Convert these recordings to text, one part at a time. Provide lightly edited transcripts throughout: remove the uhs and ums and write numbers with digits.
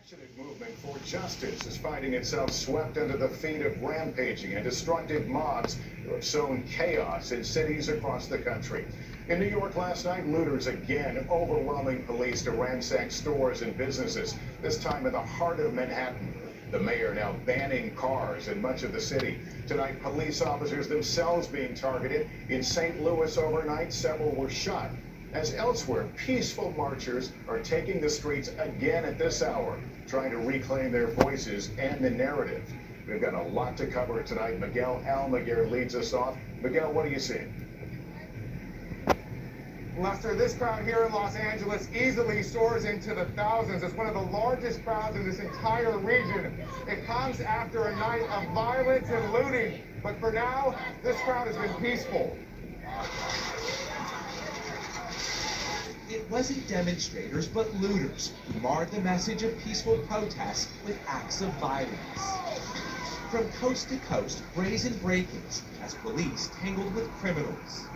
passionate movement for justice is finding itself swept under the feet of rampaging and destructive mobs who have sown chaos in cities across the country. In New York last night, looters again overwhelming police to ransack stores and businesses, this time in the heart of Manhattan. The mayor now banning cars in much of the city. Tonight, police officers themselves being targeted. In St. Louis overnight, several were shot. As elsewhere, peaceful marchers are taking the streets again at this hour, trying to reclaim their voices and the narrative. We've got a lot to cover tonight. Miguel Almaguer leads us off. Miguel, what are you seeing? Lester, this crowd here in Los Angeles easily soars into the thousands. It's one of the largest crowds in this entire region. It comes after a night of violence and looting. But for now, this crowd has been peaceful. It wasn't demonstrators, but looters who marred the message of peaceful protests with acts of violence. From coast to coast, brazen break-ins as police tangled with criminals.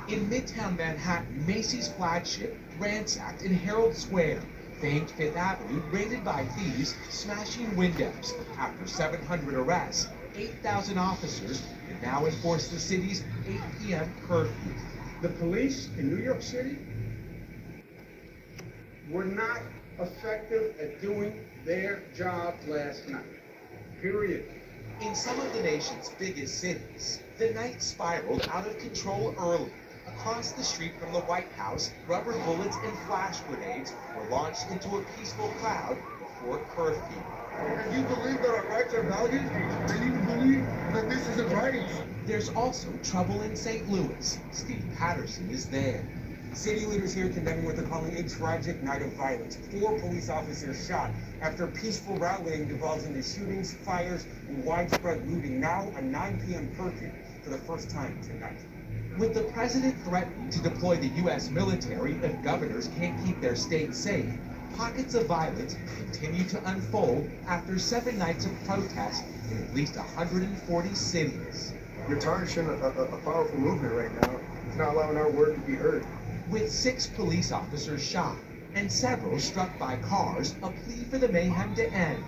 In Midtown Manhattan, Macy's flagship ransacked in Herald Square. Famed Fifth Avenue raided by thieves, smashing windows. After 700 arrests, 8,000 officers can now enforce the city's 8 p.m. curfew. The police in New York City were not effective at doing their job last night. Period. In some of the nation's biggest cities, the night spiraled out of control early. Across the street from the White House, rubber bullets and flash grenades were launched into a peaceful crowd before curfew. If you believe that our rights are valued, then you believe that this isn't right. There's also trouble in St. Louis. Steve Patterson is there. City leaders here condemning what they're calling a tragic night of violence. 4 police officers shot after peaceful rallying devolves into shootings, fires, and widespread looting. Now a 9 p.m. curfew for the first time tonight. With the president threatening to deploy the U.S. military if governors can't keep their state safe, pockets of violence continue to unfold after 7 nights of protests in at least 140 cities. You're tarnishing a powerful movement right now. It's not allowing our word to be heard. With 6 police officers shot and several struck by cars, a plea for the mayhem to end.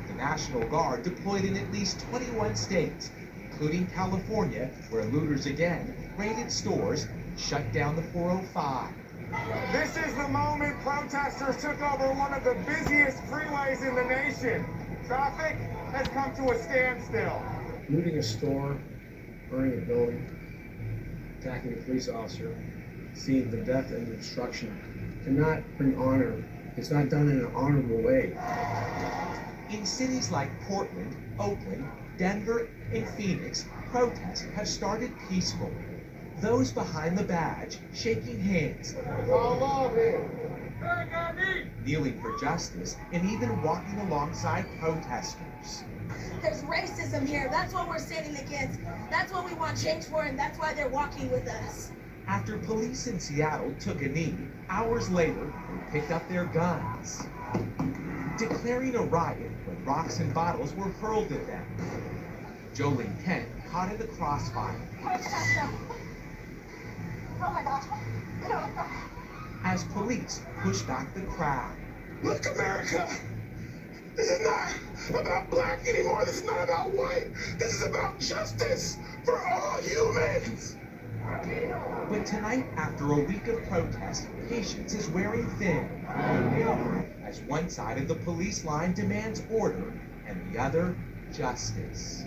The National Guard deployed in at least 21 states, including California, where looters again raided stores and shut down the 405. This is the moment protesters took over one of the busiest freeways in the nation. Traffic has come to a standstill. Looting a store, burning a building, attacking a police officer, seeing the death and the destruction cannot bring honor. It's not done in an honorable way. In cities like Portland, Oakland, Denver, and Phoenix, protests have started peaceful. Those behind the badge shaking hands, kneeling for justice, and even walking alongside protesters. There's racism here. That's what we're standing against. That's what we want change for, and that's why they're walking with us. After police in Seattle took a knee, hours later, they picked up their guns, declaring a riot when rocks and bottles were hurled at them. Jolene Kent caught in the crossfire. Oh my God. As police pushed back the crowd. Look, America! This is not about black anymore. This is not about white. This is about justice for all humans. But tonight, after a week of protest, patience is wearing thin. As one side of the police line demands order and the other, justice.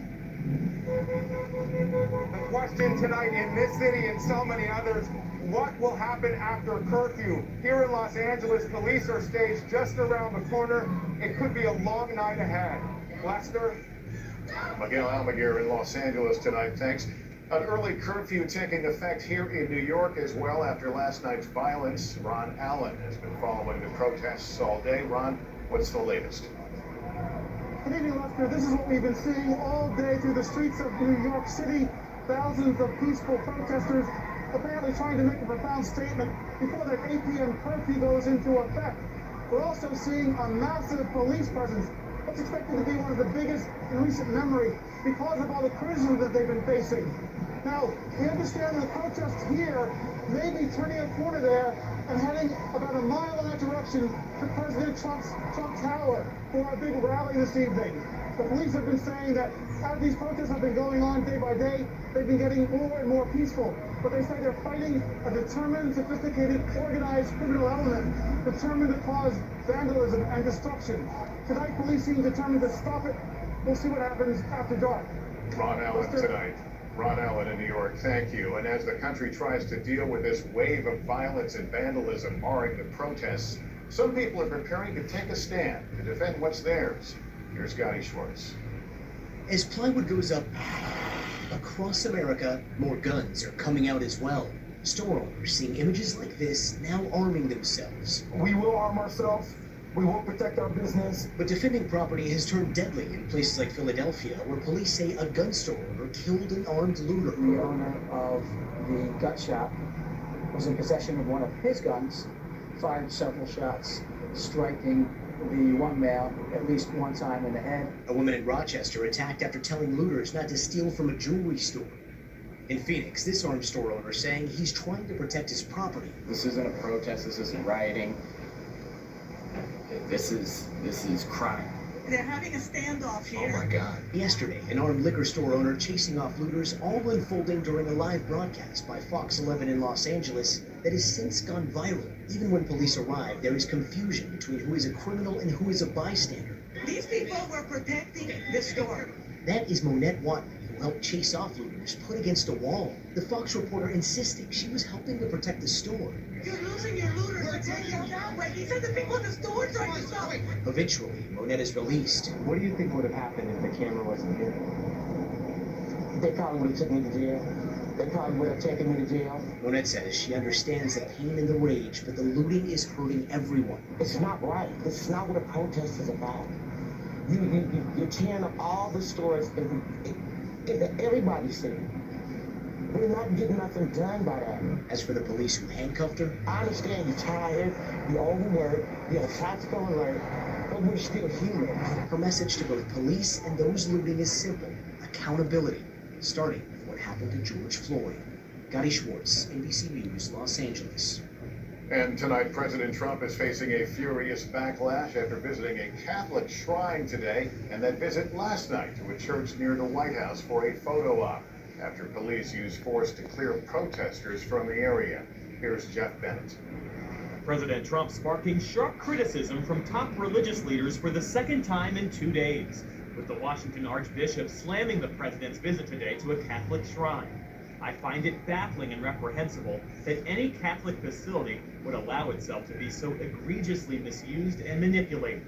The question tonight in this city and so many others, what will happen after curfew? Here in Los Angeles, police are staged just around the corner. It could be a long night ahead. Lester? Miguel Almaguer in Los Angeles tonight. Thanks. An early curfew taking effect here in New York as well after last night's violence. Ron Allen has been following the protests all day. Ron, what's the latest? Good evening, Lester. This is what we've been seeing all day through the streets of New York City. Thousands of peaceful protesters apparently trying to make a profound statement before that 8 p.m. curfew goes into effect. We're also seeing a massive police presence. What's expected to be one of the biggest in recent memory because of all the criticism that they've been facing. Now, we understand the protests here may be turning a corner there and heading about a mile in that direction to President Trump Tower for a big rally this evening. The police have been saying that as these protests have been going on day by day, they've been getting more and more peaceful. But they say they're fighting a determined, sophisticated, organized criminal element determined to cause vandalism and destruction. Tonight, police seem determined to stop it. We'll see what happens after dark. Ron Allen tonight. Ron Allen in New York, thank you. And as the country tries to deal with this wave of violence and vandalism marring the protests, some people are preparing to take a stand to defend what's theirs. Here's Scotty Schwartz. As plywood goes up across America, more guns are coming out as well. Store owners seeing images like this now arming themselves. We will arm ourselves. We will protect our business. But defending property has turned deadly in places like Philadelphia, where police say a gun store owner killed an armed looter. The owner of the gun shop was in possession of one of his guns, fired several shots, striking the one male at least one time in the head. A woman in Rochester attacked after telling looters not to steal from a jewelry store. In Phoenix, this armed store owner saying he's trying to protect his property. This isn't a protest, this isn't rioting. This is crime. They're having a standoff here. Oh my God. Yesterday, an armed liquor store owner chasing off looters, all unfolding during a live broadcast by Fox 11 in Los Angeles that has since gone viral. Even when police arrive, there is confusion between who is a criminal and who is a bystander. These people were protecting the store. That is Monette Watton, who helped chase off looters, put against a wall. The Fox reporter insisting she was helping to protect the store. You're losing your looters. We're taking them down. Wait, these are the people in the store trying to stop. Eventually, Monette is released. What do you think would have happened if the camera wasn't here? They probably would have taken me to jail. They probably would have taken me to jail. Monette says she understands the pain and the rage, but the looting is hurting everyone. It's not right. This is not what a protest is about. You're tearing up all the stores and everybody's saying. We're not getting nothing done by that. As for the police who handcuffed her, I understand you're tired, you're overworked, you're on tactical alert, but we're still humans. her message to both police and those looting is simple: accountability, starting with what happened to George Floyd. Scotty Schwartz, ABC News, Los Angeles. And tonight, President Trump is facing a furious backlash after visiting a Catholic shrine today, and that visit last night to a church near the White House for a photo op, after police used force to clear protesters from the area. Here's Jeff Bennett. President Trump sparking sharp criticism from top religious leaders for the second time in 2 days, with the Washington Archbishop slamming the president's visit today to a Catholic shrine. I find it baffling and reprehensible that any Catholic facility would allow itself to be so egregiously misused and manipulated.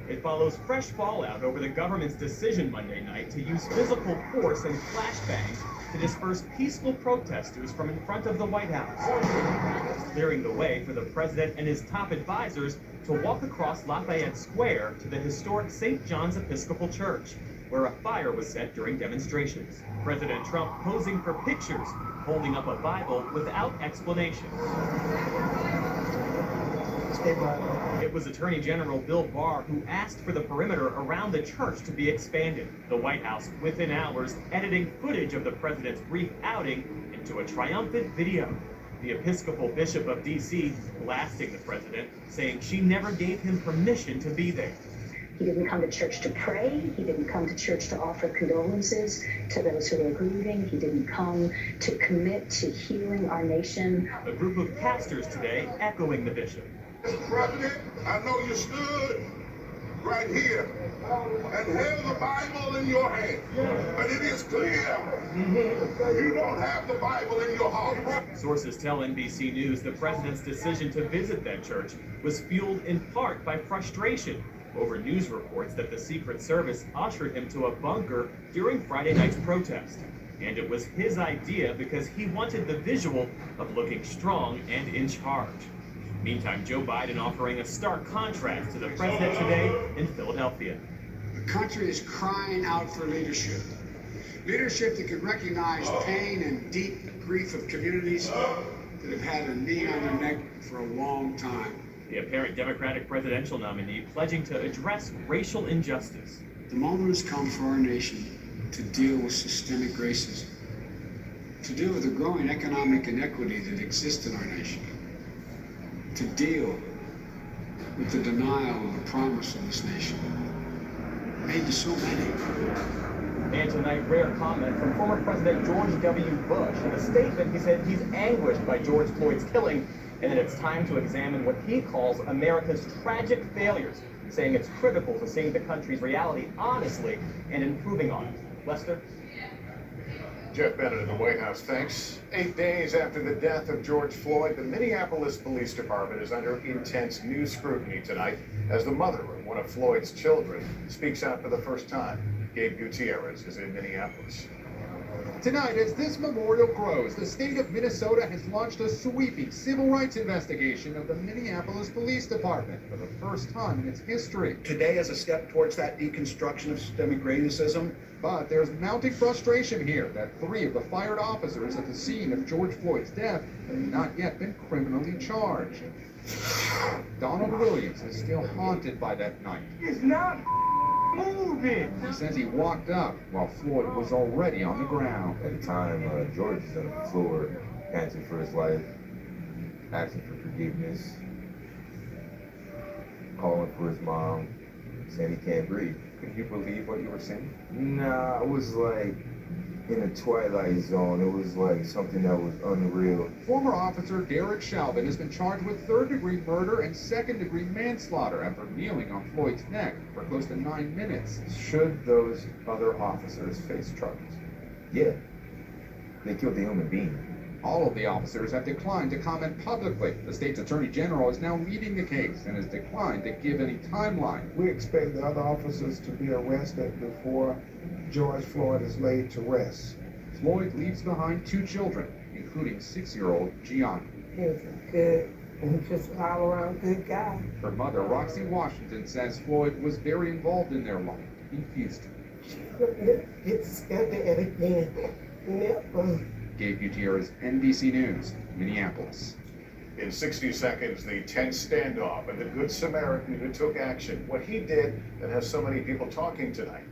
It follows fresh fallout over the government's decision Monday night to use physical force and flashbangs to disperse peaceful protesters from in front of the White House, clearing the way for the president and his top advisors to walk across Lafayette Square to the historic St. John's Episcopal Church, where a fire was set during demonstrations. President Trump posing for pictures, holding up a Bible without explanation. It was Attorney General Bill Barr who asked for the perimeter around the church to be expanded. The White House, within hours, editing footage of the president's brief outing into a triumphant video. The Episcopal Bishop of D.C. blasting the president, saying she never gave him permission to be there. He didn't come to church to pray. He didn't come to church to offer condolences to those who are grieving. He didn't come to commit to healing our nation. A group of pastors today echoing the bishop. Mr. President, I know you stood right here and held the Bible in your hand, but it is clear you don't have the Bible in your heart. Sources tell NBC News the president's decision to visit that church was fueled in part by frustration over news reports that the Secret Service ushered him to a bunker during Friday night's protest. And it was his idea because he wanted the visual of looking strong and in charge. Meantime, Joe Biden offering a stark contrast to the president today in Philadelphia. The country is crying out for leadership. Leadership that can recognize pain and deep grief of communities that have had a knee on their neck for a long time. The apparent Democratic presidential nominee pledging to address racial injustice. The moment has come for our nation to deal with systemic racism, to deal with the growing economic inequity that exists in our nation. to deal with the denial of the promise of this nation made to so many. And tonight, rare comment from former President George W. Bush. In a statement, he said he's anguished by George Floyd's killing and that it's time to examine what he calls America's tragic failures, saying it's critical to seeing the country's reality honestly and improving on it. Lester? Jeff Bennett in the White House, thanks. 8 days after the death of George Floyd, the Minneapolis Police Department is under intense new scrutiny tonight as the mother of one of Floyd's children speaks out for the first time. Gabe Gutierrez is in Minneapolis. Tonight, as this memorial grows, the state of Minnesota has launched a sweeping civil rights investigation of the Minneapolis Police Department for the first time in its history. Today is a step towards that deconstruction of systemic racism. But there's mounting frustration here that 3 of the fired officers at the scene of George Floyd's death have not yet been criminally charged. Donald Williams is still haunted by that night. It's not moving. He says he walked up while Floyd was already on the ground. At the time, George was on the floor, panting for his life, asking for forgiveness, calling for his mom, saying he can't breathe. Could you believe what you were seeing? Nah, it was like in a twilight zone. It was like something that was unreal. Former officer Derek Chauvin has been charged with 3rd-degree murder and 2nd-degree manslaughter after kneeling on Floyd's neck for close to 9 minutes. Should those other officers face charges? Yeah. They killed a human being. All of the officers have declined to comment publicly. The state's attorney general is now leading the case and has declined to give any timeline. We expect the other officers to be arrested before George Floyd is laid to rest. Floyd leaves behind 2 children, including 6-year-old Gianna. He was a good and just all around good guy. Her mother, Roxy Washington, says Floyd was very involved in their life in Houston. It's together again. Never. Gabe Gutierrez, NBC News, Minneapolis. In 60 seconds, the tense standoff and the Good Samaritan who took action. What he did that has so many people talking tonight.